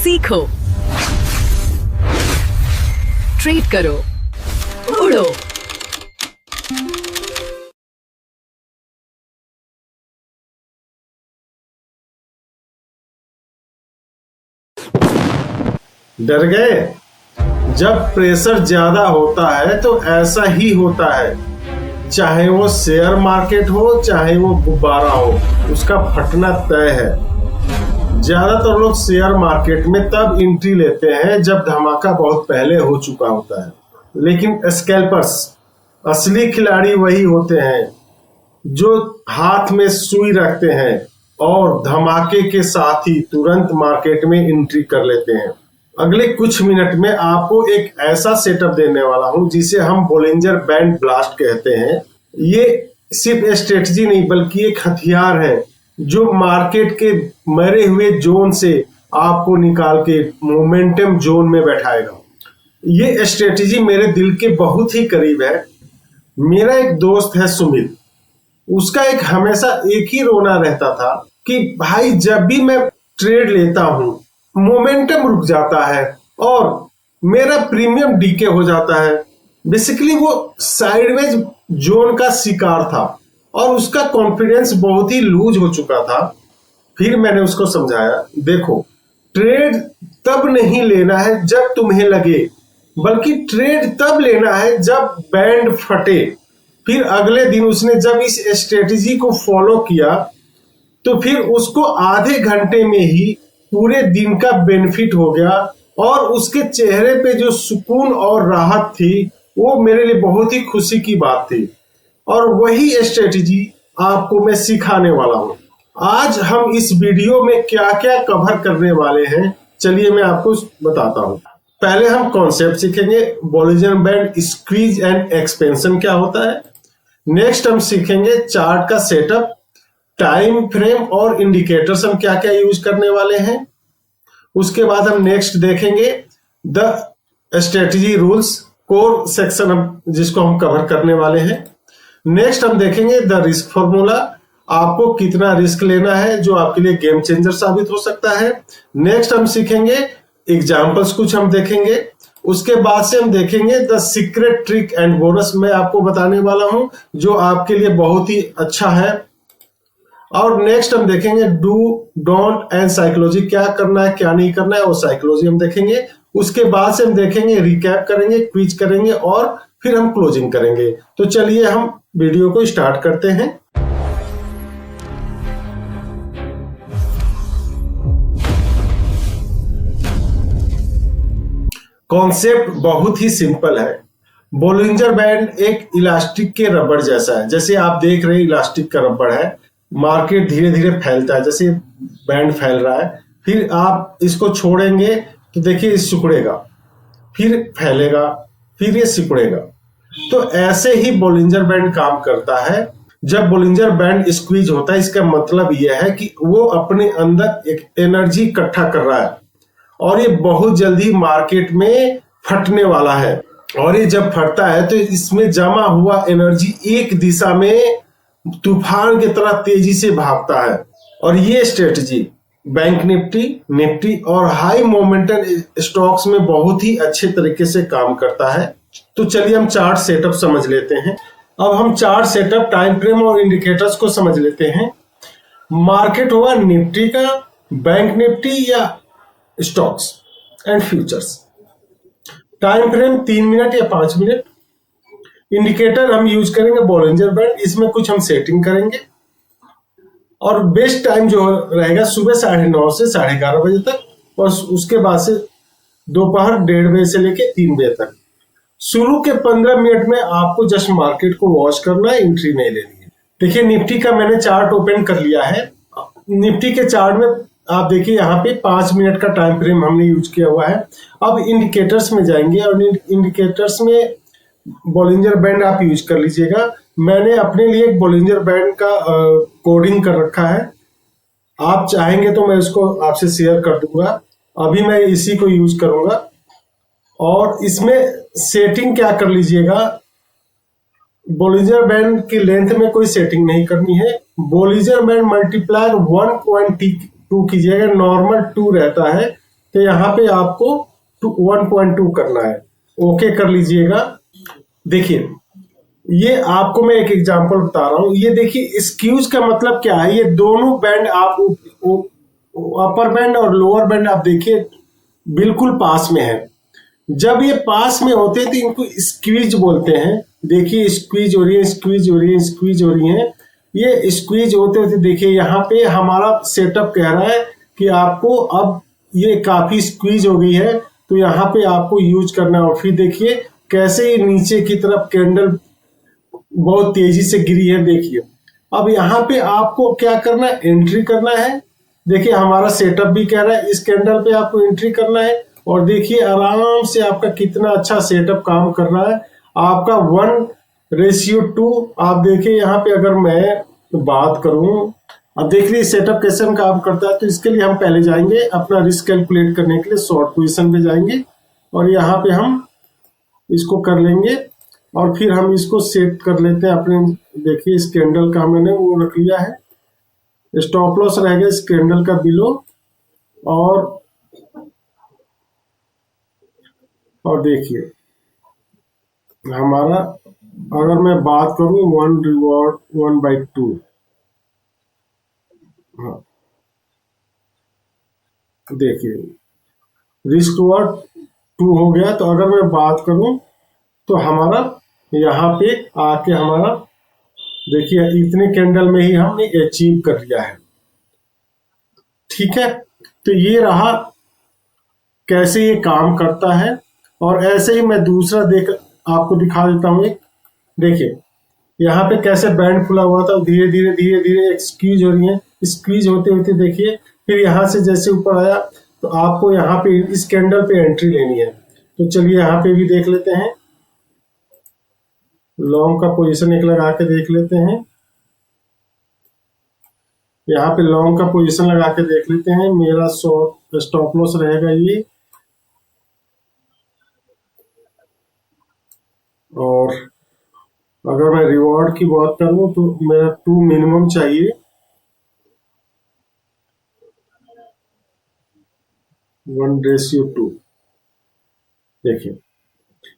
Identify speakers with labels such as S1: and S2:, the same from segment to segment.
S1: सीखो, ट्रेड करो, उड़ो।
S2: डर गए? जब प्रेशर ज्यादा होता है तो ऐसा ही होता है। चाहे वो शेयर मार्केट हो, चाहे वो गुब्बारा हो, उसका फटना तय है। ज्यादातर लोग शेयर मार्केट में तब एंट्री लेते हैं जब धमाका बहुत पहले हो चुका होता है, लेकिन स्कैल्पर्स, असली खिलाड़ी वही होते हैं जो हाथ में सुई रखते हैं और धमाके के साथ ही तुरंत मार्केट में एंट्री कर लेते हैं। अगले कुछ मिनट में आपको एक ऐसा सेटअप देने वाला हूं जिसे हम बोलिंजर बैंड ब्लास्ट कहते हैं। ये सिर्फ स्ट्रेटजी नहीं बल्कि एक हथियार है जो मार्केट के मरे हुए जोन से आपको निकाल के मोमेंटम जोन में बैठाएगा। ये स्ट्रेटजी मेरे दिल के बहुत ही करीब है। मेरा एक दोस्त है सुमित, उसका एक हमेशा एक ही रोना रहता था कि भाई जब भी मैं ट्रेड लेता हूं मोमेंटम रुक जाता है और मेरा प्रीमियम डीके हो जाता है। बेसिकली वो साइडवेज जोन का शिकार था और उसका कॉन्फिडेंस बहुत ही लूज हो चुका था। फिर मैंने उसको समझाया, देखो ट्रेड तब नहीं लेना है जब तुम्हें लगे, बल्कि ट्रेड तब लेना है जब बैंड फटे। फिर अगले दिन उसने जब इस स्ट्रेटजी को फॉलो किया तो फिर उसको आधे घंटे में ही पूरे दिन का बेनिफिट हो गया और उसके चेहरे पे जो सुकून और राहत थी वो मेरे लिए बहुत ही खुशी की बात थी। और वही स्ट्रेटजी आपको मैं सिखाने वाला हूं। आज हम इस वीडियो में क्या क्या कवर करने वाले हैं, चलिए मैं आपको बताता हूं। पहले हम कॉन्सेप्ट सीखेंगे, Bollinger band squeeze and expansion क्या होता है। नेक्स्ट हम सीखेंगे चार्ट का सेटअप, टाइम फ्रेम और इंडिकेटर्स हम क्या क्या यूज करने वाले हैं। उसके बाद हम नेक्स्ट देखेंगे the strategy rules, core section जिसको हम कवर करने वाले हैं। नेक्स्ट हम देखेंगे द रिस्क फॉर्मूला, आपको कितना रिस्क लेना है जो आपके लिए गेम चेंजर साबित हो सकता है। नेक्स्ट हम सीखेंगे एग्जांपल्स, कुछ हम देखेंगे। उसके बाद से हम देखेंगे the secret trick and bonus, मैं आपको बताने वाला हूं जो आपके लिए बहुत ही अच्छा है। और नेक्स्ट हम देखेंगे डू डोंट एंड साइकोलॉजी, क्या करना है क्या नहीं करना है वो साइकोलॉजी हम देखेंगे। उसके बाद से हम देखेंगे रिकैप करेंगे, क्विज करेंगे और फिर हम क्लोजिंग करेंगे। तो चलिए हम वीडियो को स्टार्ट करते हैं। कॉन्सेप्ट बहुत ही सिंपल है। बोलिंजर बैंड एक इलास्टिक के रबड़ जैसा है। जैसे आप देख रहे हैं इलास्टिक का रबड़ है, मार्केट धीरे धीरे फैलता है, जैसे बैंड फैल रहा है। फिर आप इसको छोड़ेंगे तो देखिए सिकुड़ेगा, फिर फैलेगा, फिर ये सिकुड़ेगा। तो ऐसे ही बोलिंजर बैंड काम करता है। जब बोलिंजर बैंड स्क्वीज होता है इसका मतलब यह है कि वो अपने अंदर एक एनर्जी इकट्ठा कर रहा है और ये बहुत जल्दी मार्केट में फटने वाला है। और ये जब फटता है तो इसमें जमा हुआ एनर्जी एक दिशा में तूफान की तरह तेजी से भागता है। और ये स्ट्रेटजी बैंक निफ्टी, निफ्टी और हाई मोमेंटम स्टॉक्स में बहुत ही अच्छे तरीके से काम करता है। तो चलिए हम चार्ट सेटअप समझ लेते हैं। अब हम चार्ट सेटअप, टाइम फ्रेम और इंडिकेटर्स को समझ लेते हैं। मार्केट होगा निफ्टी का, बैंक निफ्टी या stocks and futures. Time frame 3 minute या 5 मिनट। इंडिकेटर हम यूज करेंगे बोलिंजर बैंड, इसमें कुछ हम सेटिंग करेंगे। और बेस्ट टाइम जो रहेगा सुबह 9:30 से 11:30 बजे तक और उसके बाद से दोपहर 1:30 बजे से लेके 3 बजे तक। शुरू के 15 मिनट में आपको जस्ट मार्केट को वॉच करना है, एंट्री नहीं लेनी है। देखिए निफ्टी का मैंने चार्ट ओपन कर लिया है। निफ्टी के चार्ट में आप देखिए यहाँ पे 5 मिनट का टाइम फ्रेम हमने यूज किया हुआ है। अब इंडिकेटर्स में जाएंगे और इंडिकेटर्स में बोलिंजर बैंड आप यूज कर लीजिएगा। मैंने अपने लिए एक बोलिंजर बैंड का कोडिंग कर रखा है, आप चाहेंगे तो मैं इसको आपसे शेयर कर दूंगा। अभी मैं इसी को यूज करूंगा। और इसमें सेटिंग क्या कर लीजिएगा, बोलिंजर बैंड की लेंथ में कोई सेटिंग नहीं करनी है। बोलिंजर बैंड मल्टीप्लायर 1.2 कीजिएगा, नॉर्मल 2 रहता है तो यहाँ पे आपको 1.2 करना है, ओके कर लीजिएगा। देखिए ये आपको मैं एक एग्जांपल बता रहा हूं, ये देखिए स्क्यूज का मतलब क्या है, ये दोनों बैंड आप अपर बैंड और लोअर बैंड आप देखिए बिल्कुल पास में है। जब ये पास में होते हैं तो इनको स्क्वीज बोलते हैं। देखिए स्क्वीज हो रही है, स्क्वीज हो रही है, स्क्वीज हो रही है। ये स्क्वीज होते होते देखिए यहाँ पे हमारा सेटअप कह रहा है कि आपको अब ये काफी स्क्वीज हो गई है, तो यहाँ पे आपको यूज करना है। और फिर देखिए कैसे ये नीचे की तरफ कैंडल बहुत तेजी से गिरी है। देखिए अब यहाँ पे आपको क्या करना है, एंट्री करना है। देखिए हमारा सेटअप भी कह रहा है इस कैंडल पे आपको एंट्री करना है। और देखिए आराम से आपका कितना अच्छा सेटअप काम कर रहा है। आपका 1:2 आप देखिए यहाँ पे अगर मैं बात करूं, अब देख लीजिए सेटअप कैसे हम काम करता है। तो इसके लिए हम पहले जाएंगे अपना रिस्क कैलकुलेट करने के लिए शॉर्ट पोजीशन पे जाएंगे और यहाँ पे हम इसको कर लेंगे और फिर हम इसको सेट कर लेते हैं अपने। देखिए इस कैंडल का मैंने वो रख लिया है, स्टॉप लॉस रहेगा इस कैंडल का बिलो। और देखिए हमारा अगर मैं बात करूं 1 रिवॉर्ड 1/2, हाँ देखिए रिस्क रिवॉर्ड 2 हो गया। तो अगर मैं बात करूं तो हमारा यहाँ पे आके हमारा देखिए इतने कैंडल में ही हमने अचीव कर लिया है। ठीक है, तो ये रहा कैसे ये काम करता है। और ऐसे ही मैं दूसरा आपको दिखा देता हूं एक। देखिए यहाँ पे कैसे बैंड खुला हुआ था, धीरे धीरे स्क्वीज हो रही है। स्क्वीज होते होते देखिए फिर यहाँ से जैसे ऊपर आया तो आपको यहाँ पे इस कैंडल पे एंट्री लेनी है। तो चलिए यहाँ पे भी देख लेते हैं, लॉन्ग का पोजीशन एक लगा के देख लेते हैं। यहाँ पे लॉन्ग का पोजीशन लगा के देख लेते हैं। मेरा स्टॉप लॉस रहेगा ये, और अगर मैं रिवॉर्ड की बात करूं तो मेरा 2 मिनिमम चाहिए। 1:2। देखिए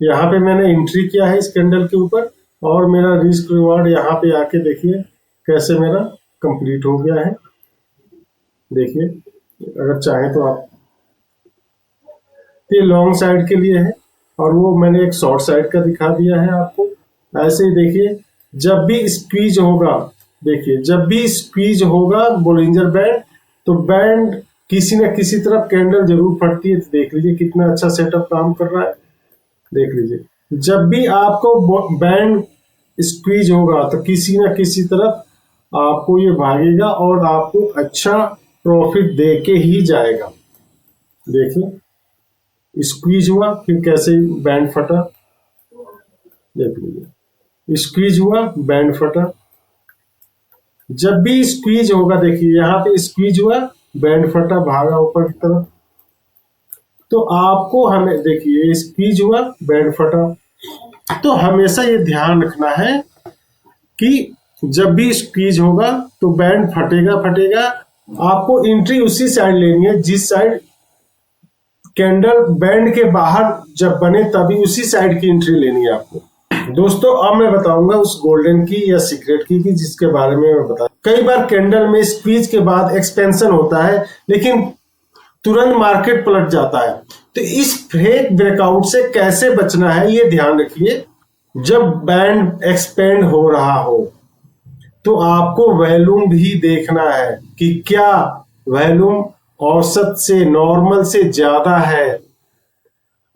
S2: यहाँ पे मैंने एंट्री किया है इस कैंडल के ऊपर और मेरा रिस्क रिवॉर्ड यहाँ पे आके देखिए कैसे मेरा कंप्लीट हो गया है। देखिए अगर चाहे तो आप, ये लॉन्ग साइड के लिए है और वो मैंने एक शॉर्ट साइड का दिखा दिया है आपको। ऐसे ही देखिए जब भी स्क्वीज होगा, देखिए जब भी स्क्वीज होगा बोलिंजर बैंड, तो बैंड किसी न किसी तरफ कैंडल जरूर फटती है। तो देख लीजिए कितना अच्छा सेटअप काम कर रहा है। देख लीजिए जब भी आपको बैंड स्क्वीज होगा तो किसी न किसी तरफ आपको ये भागेगा और आपको अच्छा प्रॉफिट दे के ही जाएगा। देखिए स्क्वीज हुआ फिर कैसे बैंड फटा, देख लीजिए स्क्वीज हुआ बैंड फटा। जब भी स्क्वीज होगा देखिए यहाँ पे स्क्वीज हुआ बैंड फटा, भागा ऊपर की तरफ। तो आपको हमें देखिए स्क्वीज हुआ बैंड फटा। तो हमेशा ये ध्यान रखना है कि जब भी स्क्वीज होगा तो बैंड फटेगा। आपको एंट्री उसी साइड लेनी है जिस साइड कैंडल बैंड के बाहर जब बने तभी उसी साइड की एंट्री लेनी है आपको। दोस्तों अब मैं बताऊंगा उस गोल्डन की या सीक्रेट की जिसके बारे में मैं बता। कई बार कैंडल में स्क्वीज के बाद एक्सपेंशन होता है लेकिन तुरंत मार्केट पलट जाता है। तो इस फेक ब्रेकआउट से कैसे बचना है ये ध्यान रखिए। जब बैंड एक्सपेंड हो रहा हो तो आपको वॉल्यूम भी देखना है कि क्या वॉल्यूम औसत से नॉर्मल से ज्यादा है।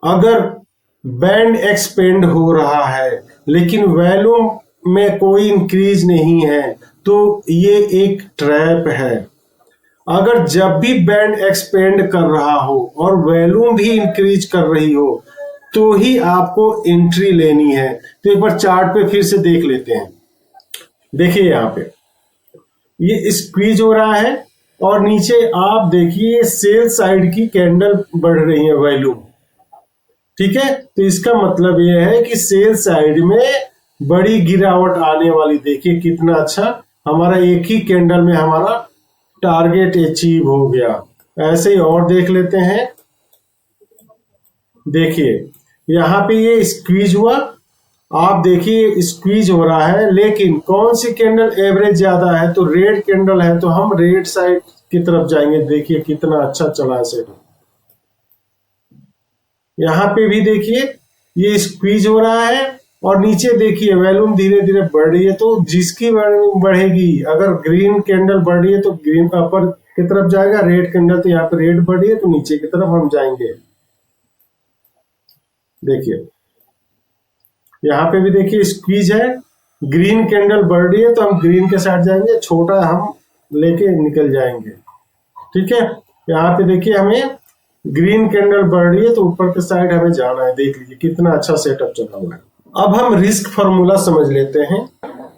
S2: अगर बैंड एक्सपेंड हो रहा है लेकिन वॉल्यूम में कोई इंक्रीज नहीं है तो ये एक ट्रैप है। अगर जब भी बैंड एक्सपेंड कर रहा हो और वॉल्यूम भी इंक्रीज कर रही हो तो ही आपको एंट्री लेनी है। तो एक बार चार्ट पे फिर से देख लेते हैं। देखिए यहाँ पे ये स्क्वीज हो रहा है और नीचे आप देखिए सेल साइड की कैंडल बढ़ रही है वॉल्यूम। ठीक है, तो इसका मतलब यह है कि सेल साइड में बड़ी गिरावट आने वाली। देखिए कितना अच्छा हमारा एक ही कैंडल में हमारा टारगेट अचीव हो गया। ऐसे ही और देख लेते हैं। देखिए यहाँ पे ये स्क्वीज हुआ, आप देखिए स्क्वीज हो रहा है, लेकिन कौन सी कैंडल एवरेज ज्यादा है, तो रेड कैंडल है, तो हम रेड साइड की तरफ जाएंगे। देखिए कितना अच्छा चला है सेट। यहाँ पे भी देखिए ये स्क्वीज हो रहा है, और नीचे देखिए वॉल्यूम धीरे धीरे बढ़ रही है। तो जिसकी वॉल्यूम बढ़ेगी, अगर ग्रीन कैंडल बढ़ रही है तो ग्रीन अपर की तरफ जाएगा, रेड कैंडल तो यहाँ पे रेड बढ़ रही है तो नीचे की तरफ हम जाएंगे। देखिए यहाँ पे भी देखिए स्क्वीज है, ग्रीन कैंडल बढ़ रही है तो हम ग्रीन के साइड जाएंगे, छोटा हम लेके निकल जाएंगे। ठीक है, यहाँ पे देखिए हमें ग्रीन कैंडल बढ़ रही है तो ऊपर के साइड हमें जाना है। देख लीजिए कितना अच्छा सेटअप चला हुआ है। अब हम रिस्क फॉर्मूला समझ लेते हैं।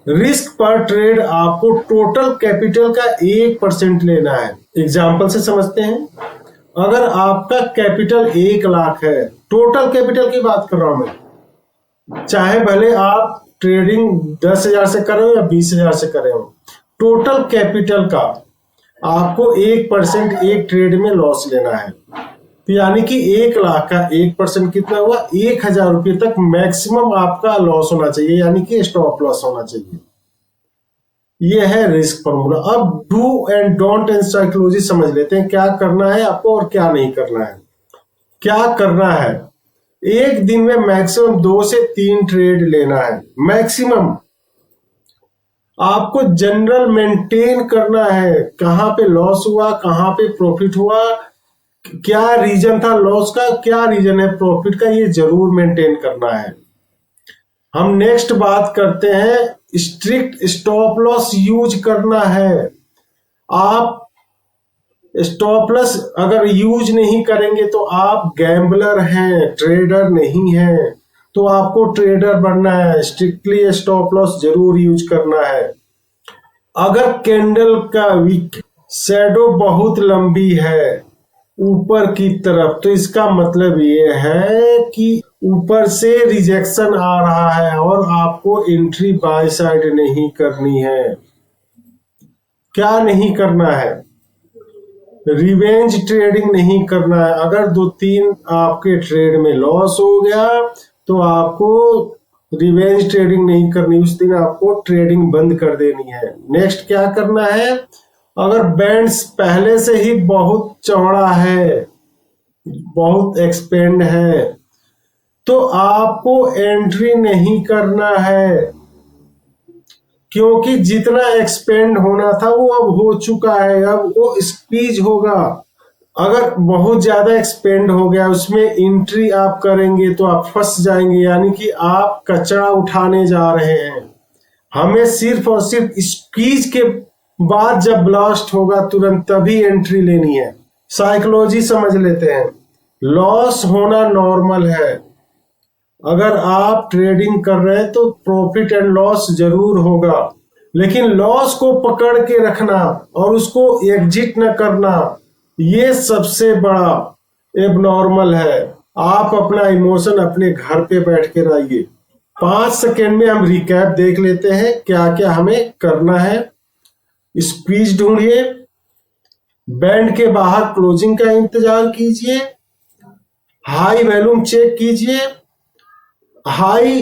S2: रिस्क पर ट्रेड आपको टोटल कैपिटल का 1% लेना है। एग्जाम्पल से समझते हैं। अगर आपका कैपिटल 1 लाख है, टोटल कैपिटल की बात कर रहा हूं मैं, चाहे भले आप ट्रेडिंग 10,000 से कर रहे हो या 20,000 से कर रहे हो, टोटल कैपिटल का आपको 1% एक ट्रेड में लॉस लेना है। तो यानी कि 1 लाख का 1% कितना हुआ, 1,000 रुपये तक मैक्सिमम आपका लॉस होना चाहिए, यानी कि स्टॉप लॉस होना चाहिए। ये है रिस्क फॉर्मूला। अब do and don't and psychology समझ लेते हैं, क्या करना है आपको और क्या नहीं करना है। क्या करना है, एक दिन में मैक्सिमम 2 से 3 ट्रेड लेना है मैक्सिमम। आपको जनरल मेंटेन करना है, कहां पे लॉस हुआ, कहां पे प्रॉफिट हुआ, क्या रीजन था लॉस का, क्या रीजन है प्रॉफिट का, ये जरूर मेंटेन करना है। हम नेक्स्ट बात करते हैं, स्ट्रिक्ट स्टॉप लॉस यूज करना है। आप स्टॉप लॉस अगर यूज नहीं करेंगे तो आप गैम्बलर हैं, ट्रेडर नहीं हैं। तो आपको ट्रेडर बनना है, स्ट्रिक्टली स्टॉप लॉस जरूर यूज करना है। अगर कैंडल का वीक शैडो बहुत लंबी है ऊपर की तरफ, तो इसका मतलब ये है कि ऊपर से रिजेक्शन आ रहा है और आपको एंट्री बाय साइड नहीं करनी है। क्या नहीं करना है, रिवेंज ट्रेडिंग नहीं करना है। अगर 2-3 आपके ट्रेड में लॉस हो गया तो आपको रिवेंज ट्रेडिंग नहीं करनी, उस दिन आपको ट्रेडिंग बंद कर देनी है। नेक्स्ट क्या करना है, अगर बैंड्स पहले से ही बहुत चौड़ा है, बहुत एक्सपेंड है, तो आपको एंट्री नहीं करना है, क्योंकि जितना एक्सपेंड होना था वो अब हो चुका है, अब वो स्क्वीज होगा। अगर बहुत ज्यादा एक्सपेंड हो गया, उसमें एंट्री आप करेंगे तो आप फंस जाएंगे, यानी कि आप कचरा उठाने जा रहे हैं। हमें सिर्फ और सिर्फ स्क्वीज के बाद जब ब्लास्ट होगा तुरंत तभी एंट्री लेनी है। साइकोलॉजी समझ लेते हैं। लॉस होना नॉर्मल है, अगर आप ट्रेडिंग कर रहे हैं तो प्रॉफिट एंड लॉस जरूर होगा, लेकिन लॉस को पकड़ के रखना और उसको एग्जिट न करना, ये सबसे बड़ा एबनॉर्मल है। आप अपना इमोशन अपने घर पे बैठ के रहिए। 5 सेकेंड में हम रिकैप देख लेते हैं क्या क्या हमें करना है। स्क्वीज ढूंढिए, बैंड के बाहर क्लोजिंग का इंतजार कीजिए, हाई वॉल्यूम चेक कीजिए, हाई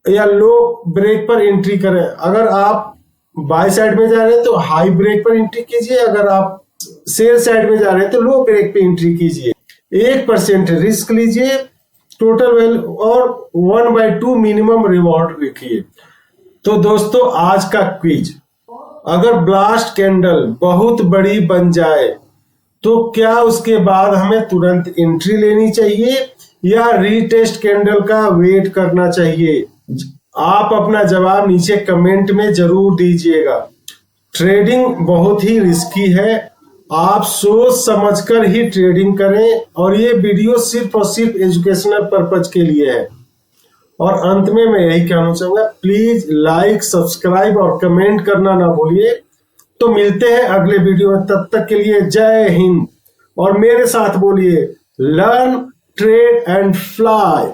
S2: या लो ब्रेक पर एंट्री करें। अगर आप बाय साइड में जा रहे हैं तो हाई ब्रेक पर एंट्री कीजिए, अगर आप सेल साइड में जा रहे हैं तो लो ब्रेक पे एंट्री कीजिए। 1% रिस्क लीजिए टोटल वैल्यू और 1/2 मिनिमम रिवॉर्ड रखिए। तो दोस्तों आज का क्विज, अगर ब्लास्ट कैंडल बहुत बड़ी बन जाए तो क्या उसके बाद हमें तुरंत एंट्री लेनी चाहिए या रीटेस्ट कैंडल का वेट करना चाहिए? आप अपना जवाब नीचे कमेंट में जरूर दीजिएगा। ट्रेडिंग बहुत ही रिस्की है, आप सोच समझकर ही ट्रेडिंग करें, और ये वीडियो सिर्फ और सिर्फ एजुकेशनल पर्पज के लिए है। और अंत में मैं यही कहना चाहूंगा, प्लीज लाइक, सब्सक्राइब और कमेंट करना ना भूलिए। तो मिलते हैं अगले वीडियो में, तब तक के लिए जय हिंद। और मेरे साथ बोलिए, लर्न, ट्रेड एंड फ्लाई।